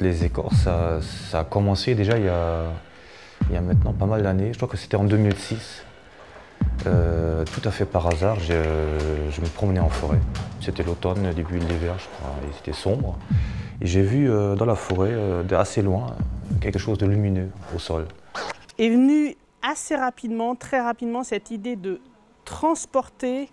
les écorces, ça a commencé déjà il y a maintenant pas mal d'années. Je crois que c'était en 2006. Tout à fait par hasard, je me promenais en forêt. C'était l'automne, début de l'hiver, je crois, et c'était sombre. Et j'ai vu dans la forêt, assez loin, quelque chose de lumineux au sol. Est venue assez rapidement, très rapidement, cette idée de transporter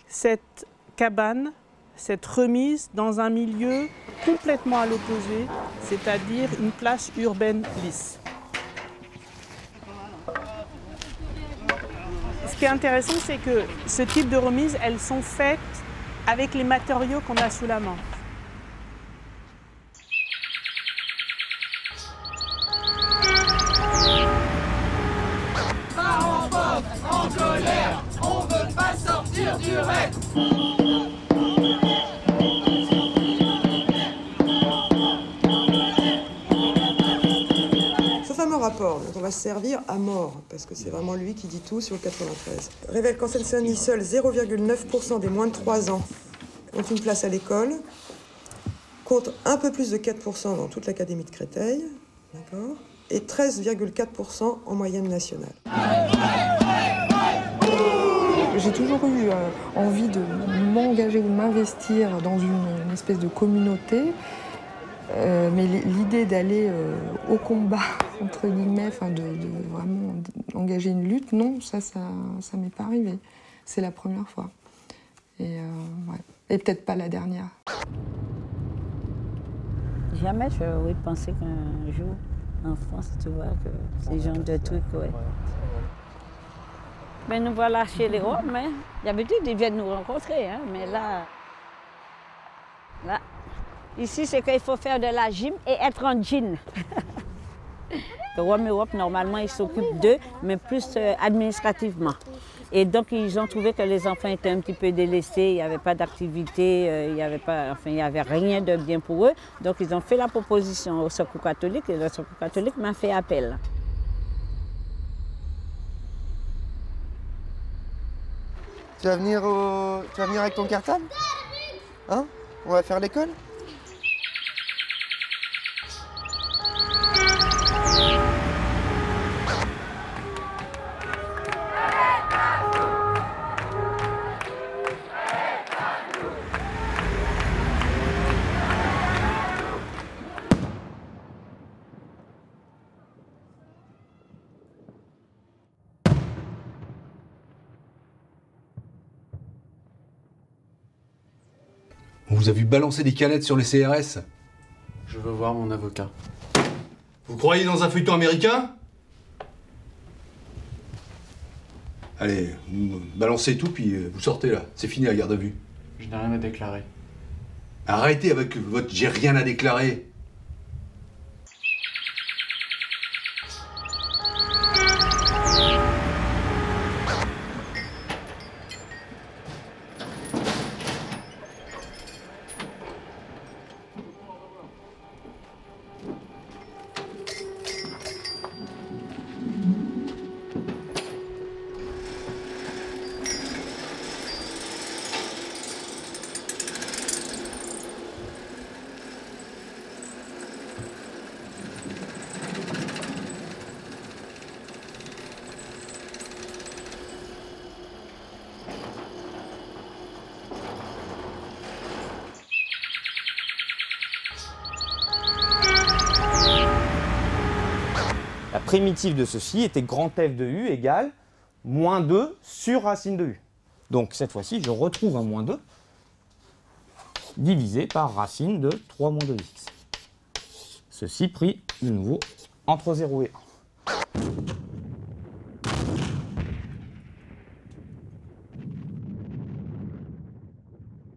cette cabane, cette remise dans un milieu complètement à l'opposé, c'est-à-dire une place urbaine lisse. Ce qui est intéressant, c'est que ce type de remises, elles sont faites avec les matériaux qu'on a sous la main. En colère, on veut pas sortir du rêve. Ce fameux rapport dont on va se servir à mort, parce que c'est vraiment lui qui dit tout sur le 93, révèle qu'en Seine-Saint-Denis, seuls 0,9% des moins de 3 ans ont une place à l'école, contre un peu plus de 4% dans toute l'académie de Créteil, d'accord, et 13,4% en moyenne nationale. J'ai toujours eu envie de m'engager ou de m'investir dans une espèce de communauté, mais l'idée d'aller au combat, entre guillemets, de vraiment engager une lutte, non, ça m'est pas arrivé. C'est la première fois. Et, ouais. Et peut-être pas la dernière. Jamais j'aurais pensé qu'un jour, en France, tu vois, que ces genres de trucs, ouais. Mais nous voilà chez les hommes, hein. D'habitude, ils viennent nous rencontrer, hein, mais là, ici, c'est qu'il faut faire de la gym et être en jean. Le Rome Europe, normalement, ils s'occupent d'eux, mais plus administrativement. Et donc, ils ont trouvé que les enfants étaient un petit peu délaissés, il n'y avait pas d'activité, il n'y avait rien de bien pour eux. Donc, ils ont fait la proposition au Secours catholique et le Secours catholique m'a fait appel. Tu vas venir avec ton cartable? Hein? On va faire l'école? On vous a vu balancer des canettes sur les CRS? Je veux voir mon avocat. Vous croyez dans un feuilleton américain? Allez, vous balancez tout, puis vous sortez là. C'est fini la garde à vue. Je n'ai rien à déclarer. Arrêtez avec votre « j'ai rien à déclarer ». La primitive de ceci était grand F de U égale moins 2 sur racine de U. Donc cette fois-ci, je retrouve un moins 2 divisé par racine de 3 moins 2x. Ceci pris de nouveau entre 0 et 1.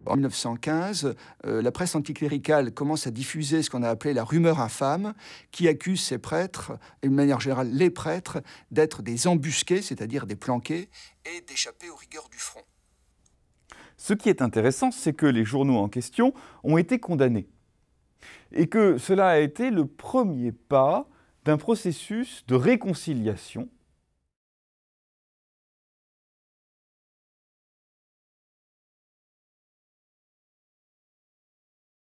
En 1915, la presse anticléricale commence à diffuser ce qu'on a appelé la rumeur infâme, qui accuse ces prêtres, et de manière générale les prêtres, d'être des embusqués, c'est-à-dire des planqués, et d'échapper aux rigueurs du front. Ce qui est intéressant, c'est que les journaux en question ont été condamnés. Et que cela a été le premier pas d'un processus de réconciliation